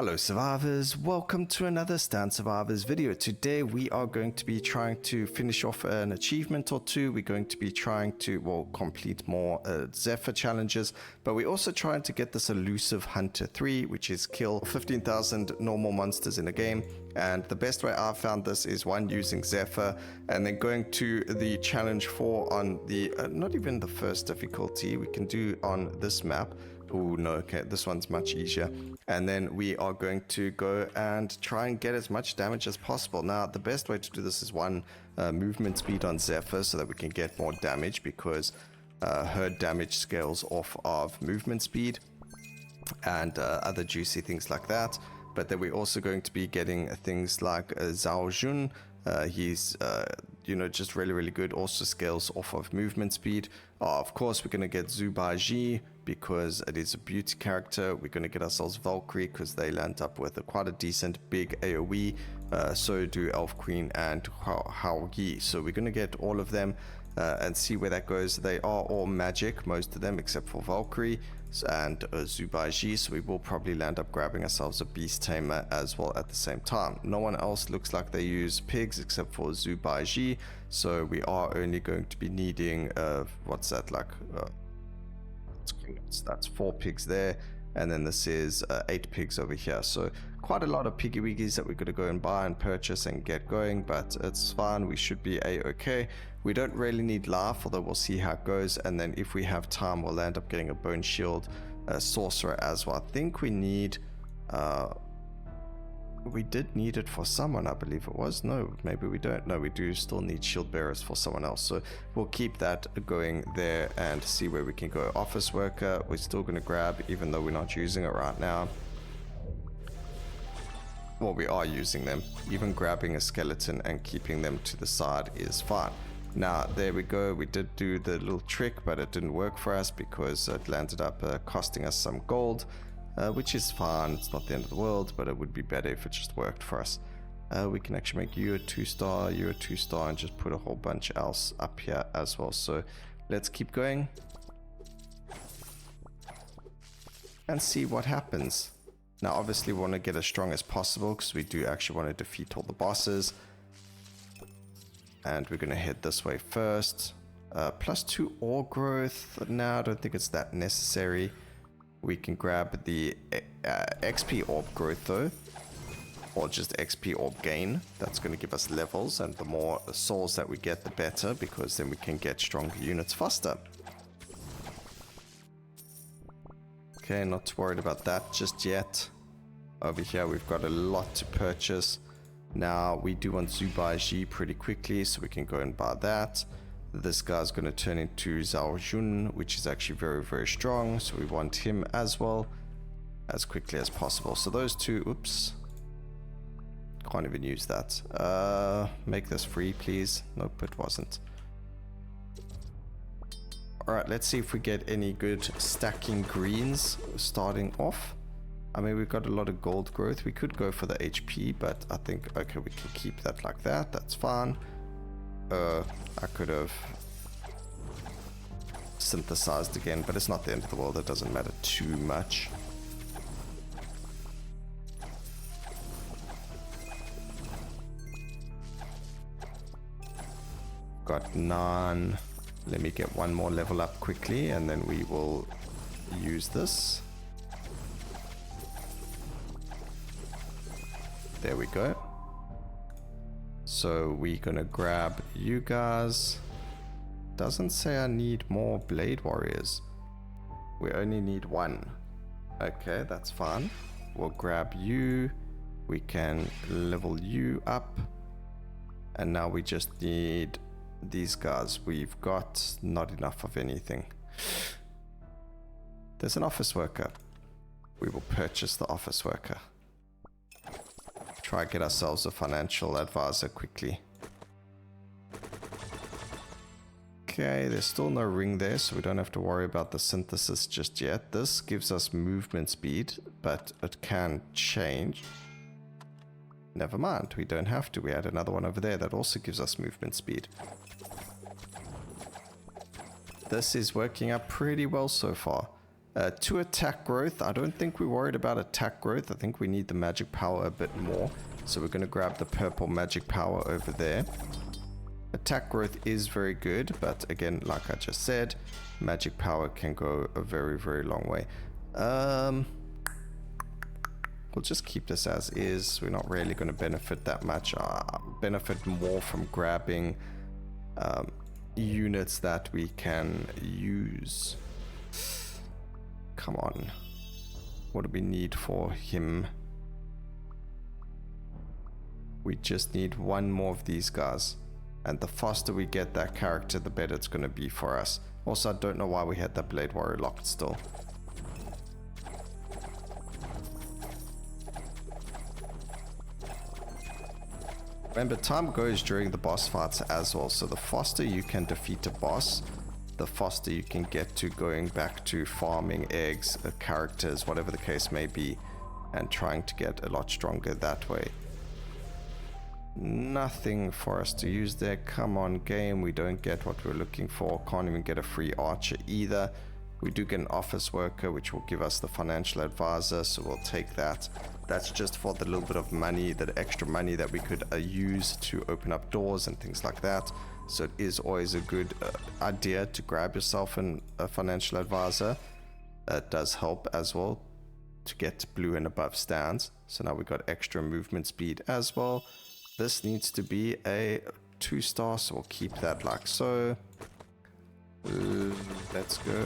Hello survivors, welcome to another Stand Survivors video. Today we are going to be trying to finish off an achievement or two. We're going to be trying to, complete more Zephyr challenges, but we're also trying to get this elusive Hunter 3, which is kill 15,000 normal monsters in a game. And the best way I've found this is one, using Zephyr, and then going to the challenge 4 on the, not even the first difficulty, we can do on this map. Oh no, okay, this one's much easier. And then we are going to go and try and get as much damage as possible. Now, the best way to do this is one, movement speed on Zephyr so that we can get more damage, because her damage scales off of movement speed and other juicy things like that. But then we're also going to be getting things like Zhao Jun. He's, just really good. Also scales off of movement speed. Of course, we're going to get Zubaji because it is a beauty character. We're going to get ourselves Valkyrie because they land up with quite a decent big AoE. So do Elf Queen and Hao Yi. So we're going to get all of them and see where that goes. They are all magic, most of them, except for Valkyrie and Zubaji, so we will probably land up grabbing ourselves a Beast Tamer as well at the same time. No one else looks like they use pigs except for Zubaji, so we are only going to be needing, that's 4 pigs there, and then this is 8 pigs over here. So quite a lot of piggy wiggies that we're going to go and buy and purchase and get going, but it's fine. We should be a-okay. We don't really need life, although we'll see how it goes. And then if we have time, we'll end up getting a bone shield sorcerer as well. I think we need we did need it for someone, I believe it was. No, maybe we don't. No, we do still need shield bearers for someone else, so we'll keep that going there and see where we can go. Office worker, we're still going to grab, even though we're not using it right now. Well, we are using them. Even grabbing a skeleton and keeping them to the side is fine. Now, there we go. We did do the little trick, but it didn't work for us because it landed up costing us some gold. Which is fine, it's not the end of the world, but it would be better if it just worked for us. We can actually make you a 2-star, you a 2-star, and just put a whole bunch else up here as well. So let's keep going and see what happens. Now obviously we want to get as strong as possible because we do actually want to defeat all the bosses. And we're going to head this way first. +2 ore growth. Now I don't think it's that necessary. We can grab the XP orb growth though, or just XP orb gain. That's going to give us levels, and the more souls that we get, the better, because then we can get stronger units faster. Okay, not too worried about that just yet. Over here we've got a lot to purchase. Now we do want Zubaji pretty quickly, so we can go and buy that. This guy's going to turn into Zhao Jun, which is actually very strong, so we want him as well as quickly as possible. So those two, oops, can't even use that. Make this free, please. Nope, it wasn't. Alright, let's see if we get any good stacking greens starting off. I mean, we've got a lot of gold growth. We could go for the HP, but I think, okay, we can keep that like that. That's fine. I could have synthesized again, but it's not the end of the world. It doesn't matter too much. Got 9. Let me get one more level up quickly, and then we will use this. There we go. So we're gonna grab you guys. Doesn't say I need more blade warriors. We only need 1. Okay, that's fine. We'll grab you. We can level you up. And now we just need these guys. We've got not enough of anything. There's an office worker. We will purchase the office worker. Try to get ourselves a financial advisor quickly. Okay, there's still no ring there, so we don't have to worry about the synthesis just yet. This gives us movement speed, but it can change. Never mind, we don't have to. We had another one over there that also gives us movement speed. This is working out pretty well so far. 2 attack growth. I don't think we're worried about attack growth. I think we need the magic power a bit more. So we're going to grab the purple magic power over there. Attack growth is very good, but again, like I just said, magic power can go a very, very long way. We'll just keep this as is. We're not really going to benefit that much. Benefit more from grabbing units that we can use. Come on. What do we need for him? We just need one more of these guys. And the faster we get that character, the better it's going to be for us. Also, I don't know why we had that Blade Warrior locked still. Remember, time goes during the boss fights as well. So the faster you can defeat a boss, the faster you can get to going back to farming eggs, characters, whatever the case may be, and trying to get a lot stronger that way. Nothing for us to use there. Come on, game. We don't get what we're looking for. Can't even get a free archer either. We do get an office worker, which will give us the financial advisor, so we'll take that. That's just for the little bit of money, that extra money that we could use to open up doors and things like that. So it is always a good idea to grab yourself a financial advisor. It does help as well to get blue and above stands. So now we've got extra movement speed as well. This needs to be a 2-star, so we'll keep that like so. Let's go.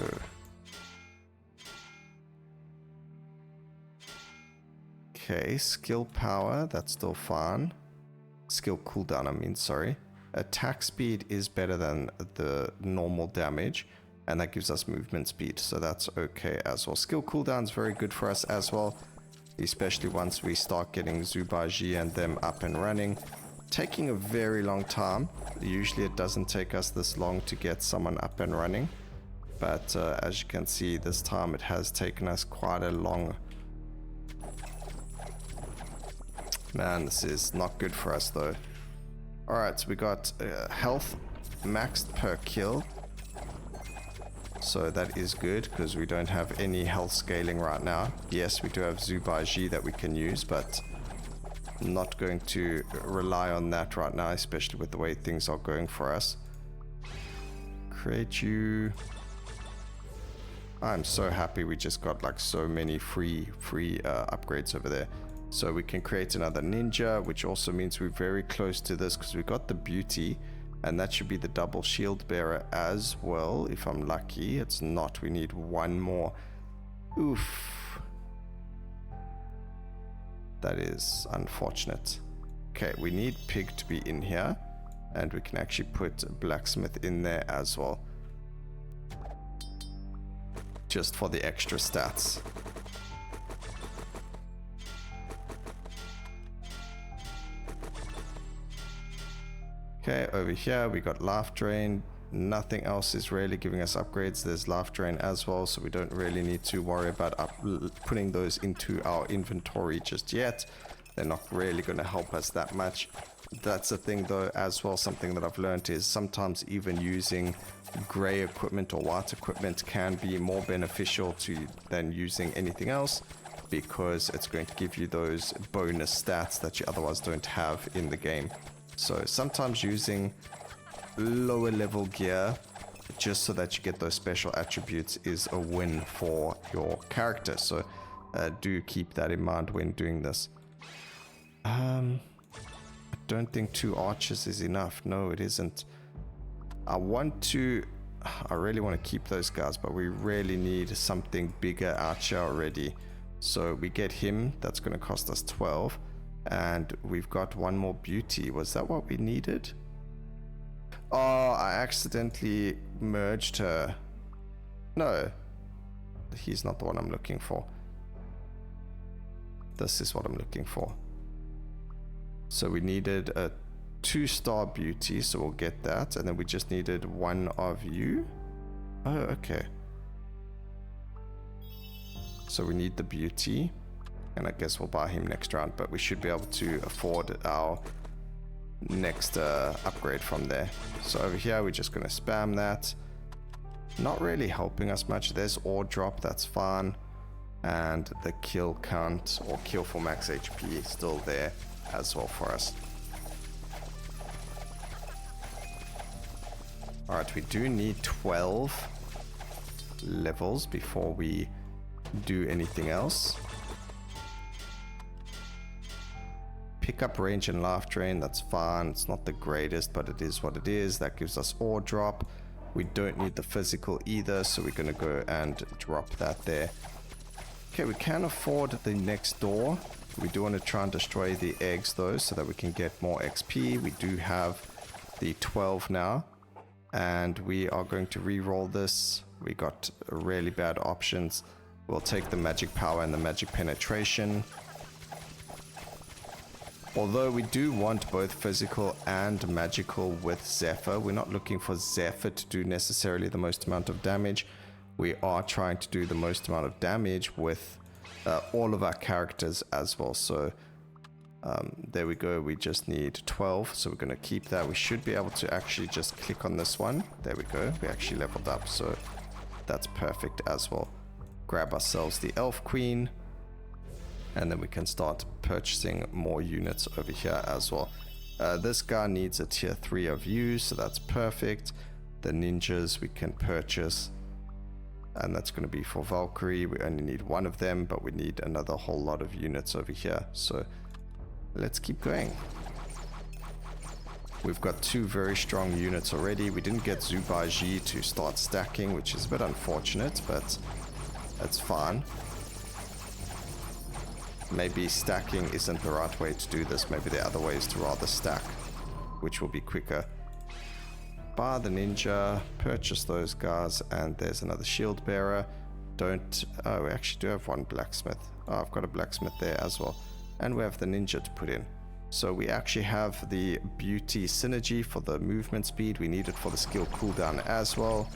Okay, skill power, that's still fine. Skill cooldown, I mean, sorry. Attack speed is better than the normal damage, and that gives us movement speed, so that's okay as well. Skill cooldown is very good for us as well, especially once we start getting Zubaji and them up and running. Taking a very long time. Usually it doesn't take us this long to get someone up and running, but as you can see, this time it has taken us quite a long. Man, this is not good for us though. Alright, so we got health maxed per kill. So that is good, because we don't have any health scaling right now. Yes, we do have Zubaji that we can use, but I'm not going to rely on that right now, especially with the way things are going for us. Create you. I'm so happy we just got like so many free upgrades over there. So we can create another ninja, which also means we're very close to this, because we got the beauty, and that should be the double shield bearer as well, if I'm lucky. It's not. We need one more. Oof. That is unfortunate. Okay, we need pig to be in here, and we can actually put blacksmith in there as well, just for the extra stats. Okay, over here we got life drain. Nothing else is really giving us upgrades. There's life drain as well, so we don't really need to worry about putting those into our inventory just yet. They're not really going to help us that much. That's the thing though as well. Something that I've learned is sometimes even using gray equipment or white equipment can be more beneficial than using anything else, because it's going to give you those bonus stats that you otherwise don't have in the game. So sometimes using lower level gear just so that you get those special attributes is a win for your character. So do keep that in mind when doing this. I don't think 2 archers is enough. No, it isn't. I really want to keep those guys, but we really need something bigger out here already. So we get him. That's going to cost us 12. And we've got one more beauty. Was that what we needed? Oh, I accidentally merged her. No, he's not the one I'm looking for. This is what I'm looking for. So we needed a 2-star beauty, so we'll get that. And then we just needed one of you. Oh, okay. So we need the beauty. And I guess we'll buy him next round, but we should be able to afford our next upgrade from there. So over here, we're just going to spam that. Not really helping us much. There's ore drop, that's fine. And the kill count or kill for max HP is still there as well for us. Alright, we do need 12 levels before we do anything else. Pick up range and life drain, that's fine. It's not the greatest, but it is what it is. That gives us ore drop. We don't need the physical either, so we're going to go and drop that there. Okay, we can afford the next door. We do want to try and destroy the eggs though, so that we can get more XP. We do have the 12 now. And we are going to re-roll this. We got really bad options. We'll take the magic power and the magic penetration. Although we do want both physical and magical with Zephyr. We're not looking for Zephyr to do necessarily the most amount of damage. We are trying to do the most amount of damage with all of our characters as well. So there we go. We just need 12. So we're going to keep that. We should be able to actually just click on this one. There we go. We actually leveled up. So that's perfect as well. Grab ourselves the Elf Queen. And then we can start purchasing more units over here as well. This guy needs a tier 3 of use, so that's perfect. The ninjas we can purchase. And that's going to be for Valkyrie. We only need one of them, but we need another whole lot of units over here. So let's keep going. We've got 2 very strong units already. We didn't get Zubaji to start stacking, which is a bit unfortunate, but that's fine. Maybe stacking isn't the right way to do this. Maybe the other way is to rather stack, which will be quicker. Buy the ninja, purchase those guys, and there's another shield bearer. We actually do have one blacksmith. Oh, I've got a blacksmith there as well. And we have the ninja to put in. So we actually have the beauty synergy for the movement speed. We need it for the skill cooldown as well.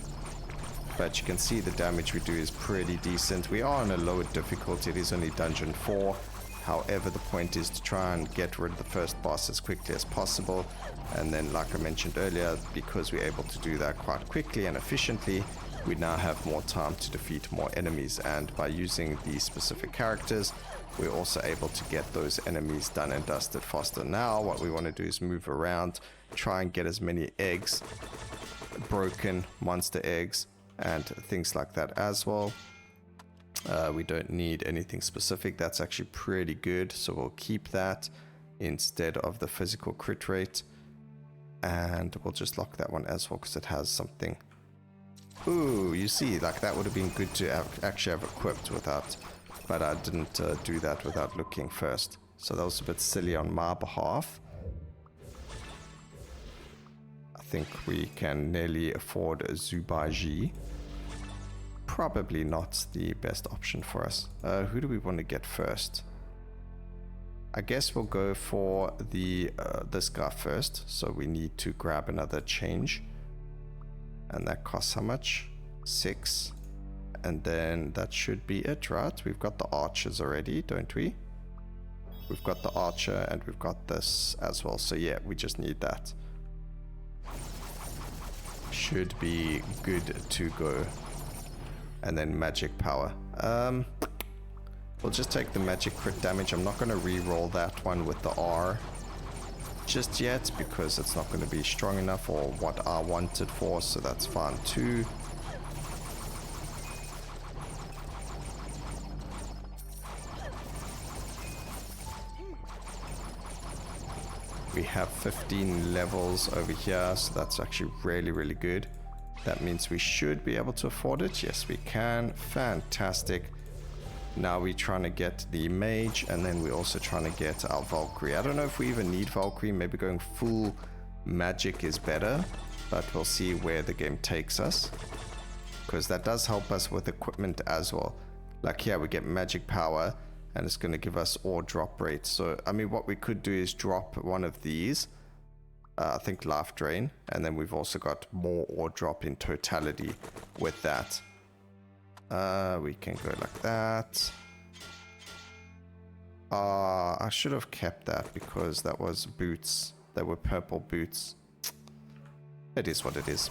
But you can see the damage we do is pretty decent. We are on a lower difficulty. It is only dungeon 4. However, the point is to try and get rid of the first boss as quickly as possible. And then, like I mentioned earlier, because we're able to do that quite quickly and efficiently, we now have more time to defeat more enemies. And by using these specific characters, we're also able to get those enemies done and dusted faster. Now, what we want to do is move around, try and get as many eggs, broken monster eggs, and things like that as well. We don't need anything specific. That's actually pretty good, so we'll keep that instead of the physical crit rate. And we'll just lock that one as well because it has something. Ooh, you see, like that would have been good to actually have equipped without, but I didn't do that without looking first. So that was a bit silly on my behalf. I think we can nearly afford a Zubaji. Probably not the best option for us. Who do we want to get first? I guess we'll go for the this guy first. So we need to grab another change. And that costs how much? 6. And then that should be it, right? We've got the archers already, don't we? We've got the archer and we've got this as well. So yeah, we just need that. Should be good to go. And then magic power. We'll just take the magic crit damage. I'm not going to re-roll that one with the R just yet because it's not going to be strong enough or what I wanted for, so that's fine too. We have 15 levels over here, so that's actually really, really good. That means we should be able to afford it. Yes, we can. Fantastic. Now we're trying to get the mage, and then we're also trying to get our Valkyrie. I don't know if we even need Valkyrie. Maybe going full magic is better, but we'll see where the game takes us, because that does help us with equipment as well. Like here, we get magic power, and it's going to give us ore drop rate. So, I mean, what we could do is drop one of these. I think life drain, and then we've also got more ore drop in totality with that. We can go like that. I should have kept that because that was boots. They were purple boots. It is what it is.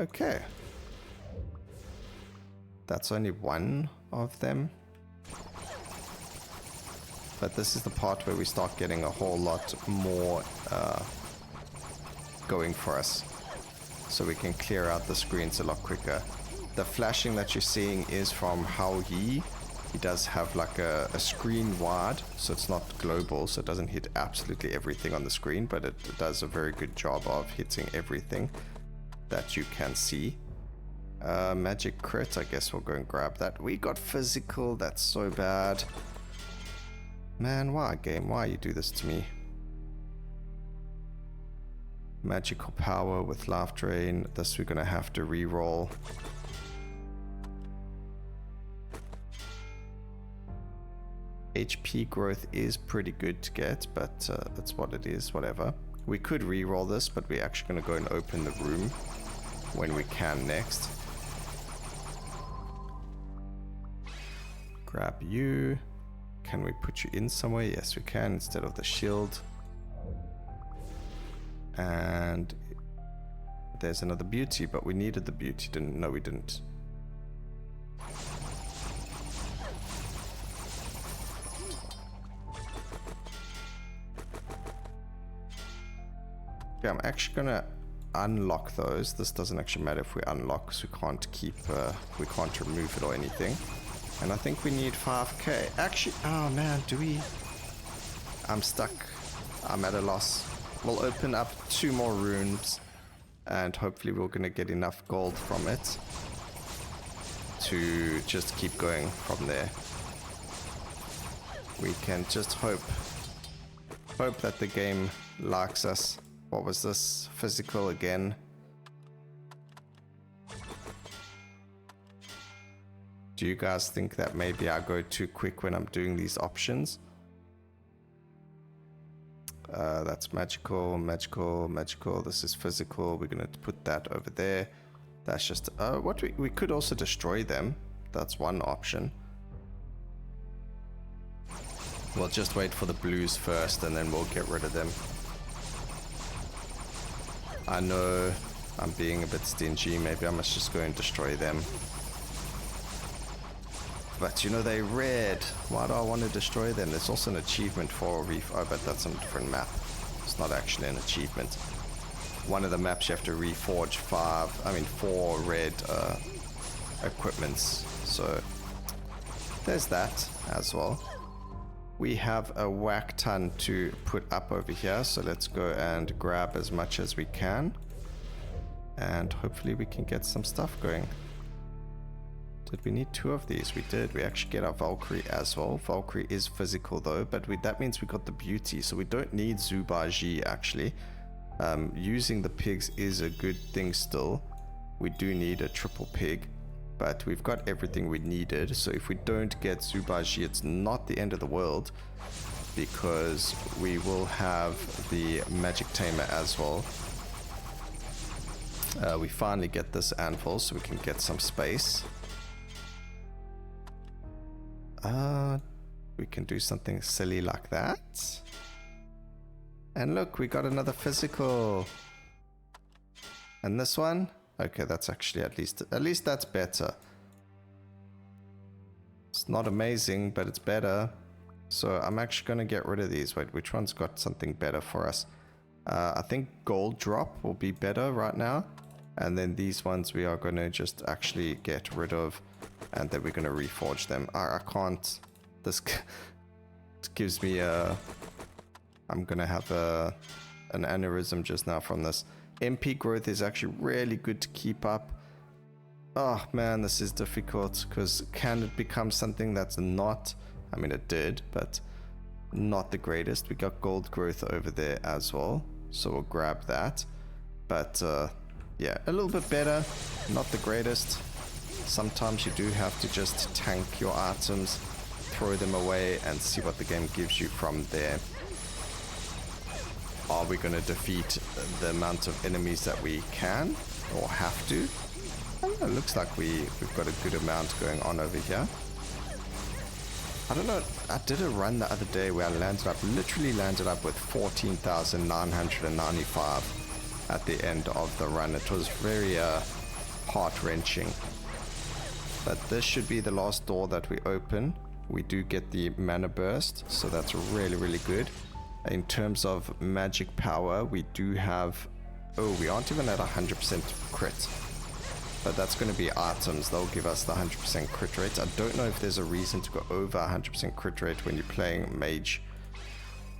Okay. That's only one of them. But this is the part where we start getting a whole lot more going for us. So we can clear out the screens a lot quicker. The flashing that you're seeing is from how he does have like a screen wide, so it's not global, so it doesn't hit absolutely everything on the screen, but it does a very good job of hitting everything that you can see. Magic crit, I guess we'll go and grab that. We got physical, that's so bad. Man, why game? Why you do this to me? Magical power with life drain. This we're gonna have to re-roll. HP growth is pretty good to get, but that's what it is, whatever. We could re-roll this, but we're actually gonna go and open the room when we can next. Grab you. Can we put you in somewhere? Yes, we can, instead of the shield. And there's another beauty, but we needed the beauty, didn't? No, we didn't. Okay, I'm actually gonna unlock those. This doesn't actually matter if we unlock, because we can't keep, we can't remove it or anything. And I think we need 5k. Actually, oh man, do we? I'm stuck. I'm at a loss. We'll open up 2 more rooms, and hopefully we're gonna get enough gold from it to just keep going from there. We can just hope that the game likes us. What was this? Physical again. Do you guys think that maybe I go too quick when I'm doing these options? That's magical, magical, magical. This is physical. We're going to put that over there. That's just... what we could also destroy them. That's one option. We'll just wait for the blues first, and then we'll get rid of them. I know I'm being a bit stingy. Maybe I must just go and destroy them. But you know, they're red. Why do I want to destroy them? There's also an achievement for reef. Oh, but that's on a different map. It's not actually an achievement. One of the maps you have to reforge 4 red equipments. So there's that as well. We have a whack ton to put up over here. So let's go and grab as much as we can. And hopefully we can get some stuff going. Did we need 2 of these? We did. We actually get our Valkyrie as well. Valkyrie is physical though, but that means we got the beauty, so we don't need Zubaji actually. Using the pigs is a good thing still. We do need a triple pig, but we've got everything we needed. So if we don't get Zubaji, it's not the end of the world, because we will have the magic tamer as well. We finally get this anvil, so we can get some space. We can do something silly like that. And look, we got another physical. And this one? Okay, that's actually at least that's better. It's not amazing, but it's better. So I'm actually going to get rid of these. Wait, which one's got something better for us? I think gold drop will be better right now. And then these ones we are going to just actually get rid of. And then we're going to reforge them. I can't. This gives me a... I'm going to have an aneurysm just now from this. MP growth is actually really good to keep up. Oh man, this is difficult, because can it become something that's not... I mean, it did, but not the greatest. We got gold growth over there as well, so we'll grab that. But yeah, a little bit better, not the greatest. Sometimes you do have to just tank your items, throw them away, and see what the game gives you from there. Are we going to defeat the amount of enemies that we can, or have to? I don't know, it looks like we've got a good amount going on over here. I don't know, I did a run the other day where I literally landed up with 14,995 at the end of the run. It was very heart-wrenching. But this should be the last door that we open. We do get the mana burst, so that's really, really good. In terms of magic power, we do have... Oh, we aren't even at 100% crit. But that's going to be items. They'll give us the 100% crit rate. I don't know if there's a reason to go over 100% crit rate when you're playing mage.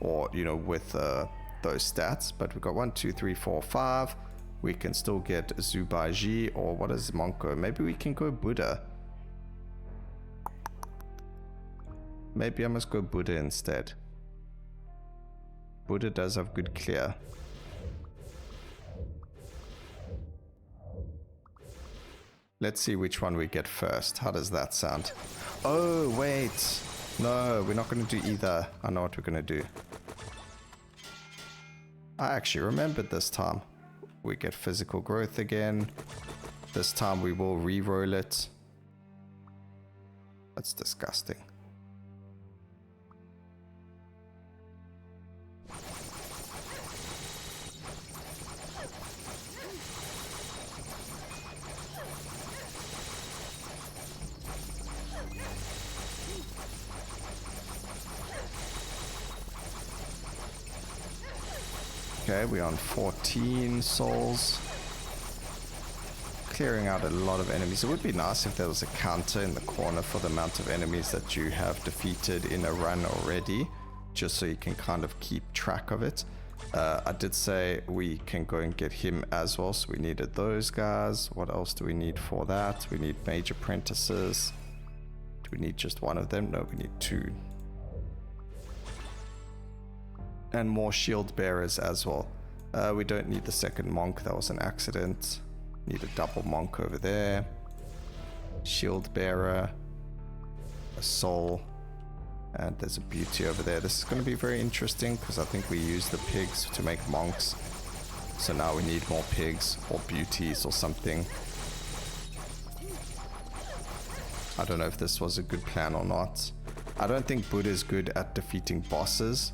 Or, you know, with those stats. But we've got 1, 2, 3, 4, 5. We can still get Zubaji, or what is Monko? Maybe we can go Buddha. Maybe I must go Buddha instead. Buddha does have good clear. Let's see which one we get first. How does that sound? Oh, wait. No, we're not going to do either. I know what we're going to do. I actually remembered this time. We get physical growth again. This time we will re-roll it. That's disgusting. Okay, we're on 14 souls. Clearing out a lot of enemies. It would be nice if there was a counter in the corner for the amount of enemies that you have defeated in a run already, just so you can kind of keep track of it. I did say we can go and get him as well, so we needed those guys. What else do we need for that? We need mage apprentices. Do we need just one of them? No, we need 2. And more shield bearers as well. We don't need the second monk, that was an accident. Need a double monk over there. Shield bearer. A soul. And there's a beauty over there. This is going to be very interesting because I think we use the pigs to make monks. So now we need more pigs or beauties or something. I don't know if this was a good plan or not. I don't think Buddha is good at defeating bosses.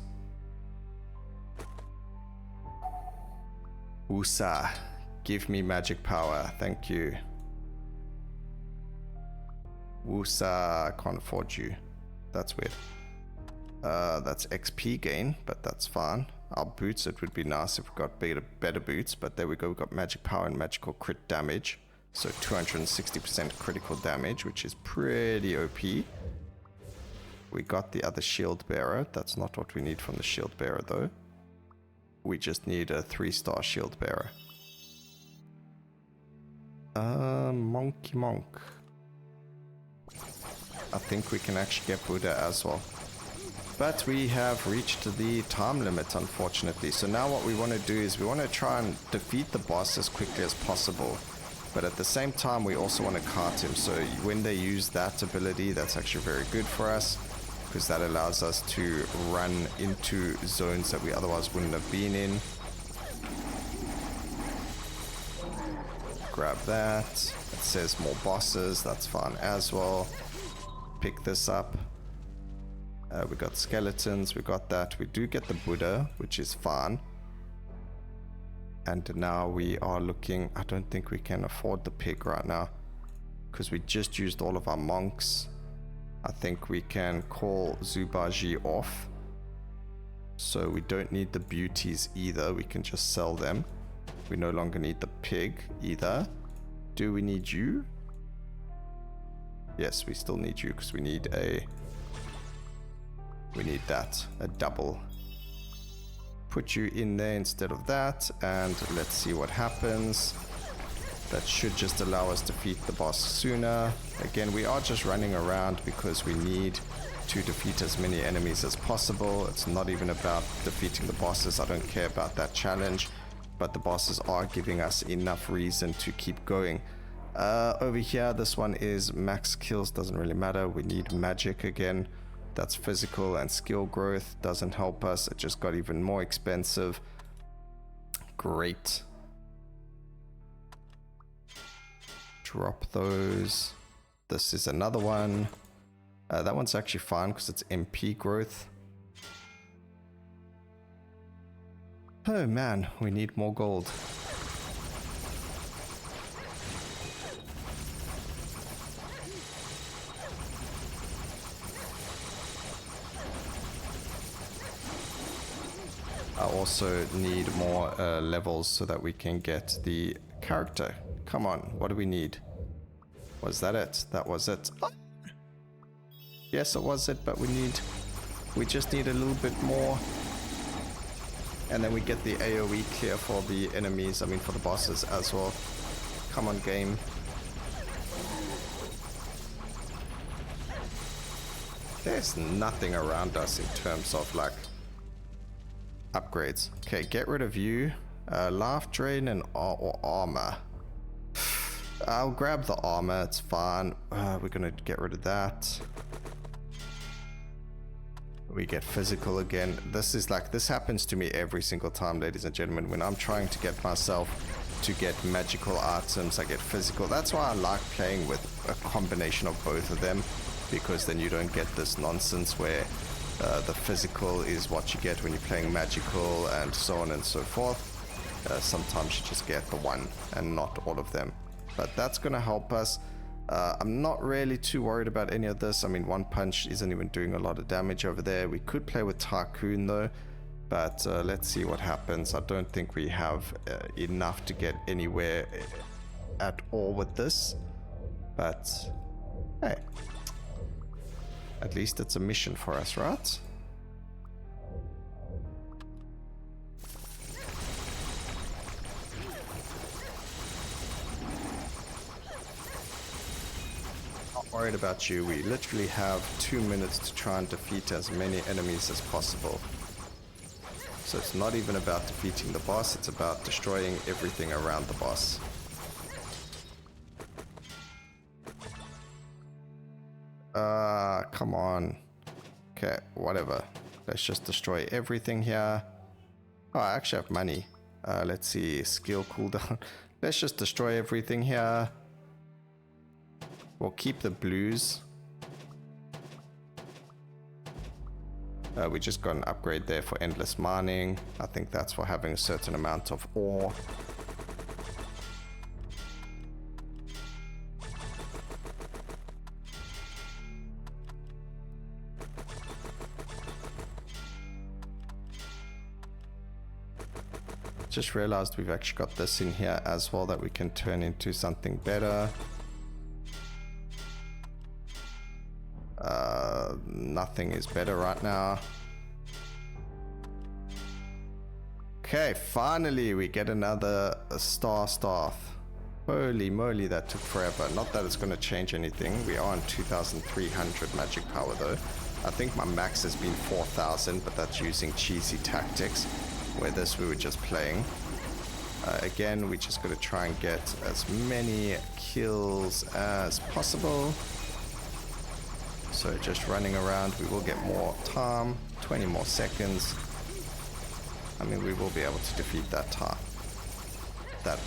Usa, give me magic power, thank you. Usa, can't afford you. That's weird. That's XP gain, but that's fine. Our boots, it would be nice if we got better boots, but there we go. We got magic power and magical crit damage. So 260% critical damage, which is pretty OP. We got the other shield bearer. That's not what we need from the shield bearer though. We just need a 3-star shield bearer. Monkey monk. I think we can actually get Buddha as well. But we have reached the time limit, unfortunately. So now what we want to do is we want to try and defeat the boss as quickly as possible. But at the same time, we also want to cart him. So when they use that ability, that's actually very good for us, because that allows us to run into zones that we otherwise wouldn't have been in. Grab that. It says more bosses. That's fine as well. Pick this up. We got skeletons. We got that. We do get the Buddha, which is fine. And now we are looking... I don't think we can afford the pig right now, because we just used all of our monks. I think we can call Zubaji off. So we don't need the beauties either. We can just sell them. We no longer need the pig either. Do we need you? Yes, we still need you because we need a... We need that. A double. Put you in there instead of that. And let's see what happens. That should just allow us to defeat the boss sooner. Again, we are just running around because we need to defeat as many enemies as possible. It's not even about defeating the bosses. I don't care about that challenge. But the bosses are giving us enough reason to keep going. Over here, this one is max kills. Doesn't really matter. We need magic again. That's physical and skill growth. Doesn't help us. It just got even more expensive. Great. Drop those. This is another one. That one's actually fine because it's MP growth. Oh man, we need more gold. I also need more levels so that we can get the character. Come on, what do we need? Was that it? That was it. Oh. Yes, it was it, but we just need a little bit more. And then we get the AoE clear for the enemies, I mean for the bosses as well. Come on, game. There's nothing around us in terms of like upgrades. Okay, get rid of you. Life drain and or armor. I'll grab the armor, it's fine. We're gonna get rid of that. We get physical again. This is like, this happens to me every single time, ladies and gentlemen. When I'm trying to get myself to get magical items, I get physical. That's why I like playing with a combination of both of them, because then you don't get this nonsense where the physical is what you get when you're playing magical and so on and so forth. Sometimes you just get the one and not all of them. But that's going to help us. I'm not really too worried about any of this. I mean, one punch isn't even doing a lot of damage over there. We could play with Tycoon though, but let's see what happens. I don't think we have enough to get anywhere at all with this, but hey, at least it's a mission for us, right? Worried about you. We literally have 2 minutes to try and defeat as many enemies as possible. So it's not even about defeating the boss, it's about destroying everything around the boss. Come on. Okay, whatever. Let's just destroy everything here. Oh, I actually have money. Let's see, skill cooldown. Let's just destroy everything here. We'll keep the blues. We just got an upgrade there for endless mining. I think that's for having a certain amount of ore. Just realized we've actually got this in here as well that we can turn into something better. Nothing is better right now. Okay, finally we get another star staff. Holy moly, that took forever. Not that it's going to change anything. We are on 2,300 magic power though. I think my max has been 4,000, but that's using cheesy tactics, where this we were just playing. Again, we just got to try and get as many kills as possible. So just running around, we will get more time, 20 more seconds. I mean, we will be able to defeat that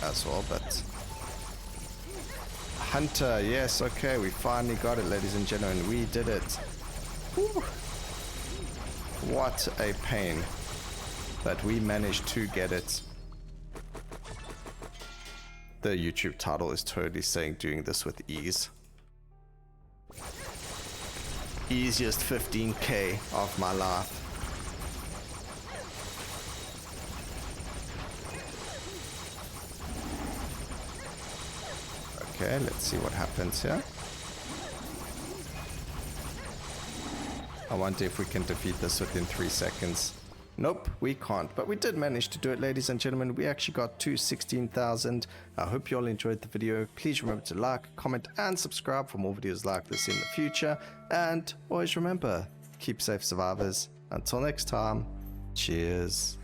as well, but... Hunter, yes, okay, we finally got it, ladies and gentlemen, we did it. Whew. What a pain, but we managed to get it. The YouTube title is totally saying doing this with ease. Easiest 15k of my life. Okay, let's see what happens here. I wonder if we can defeat this within 3 seconds. Nope, we can't, but we did manage to do it, ladies and gentlemen. We actually got to 16,000. I hope you all enjoyed the video. Please remember to like, comment, and subscribe for more videos like this in the future. And always remember, keep safe, survivors. Until next time, cheers.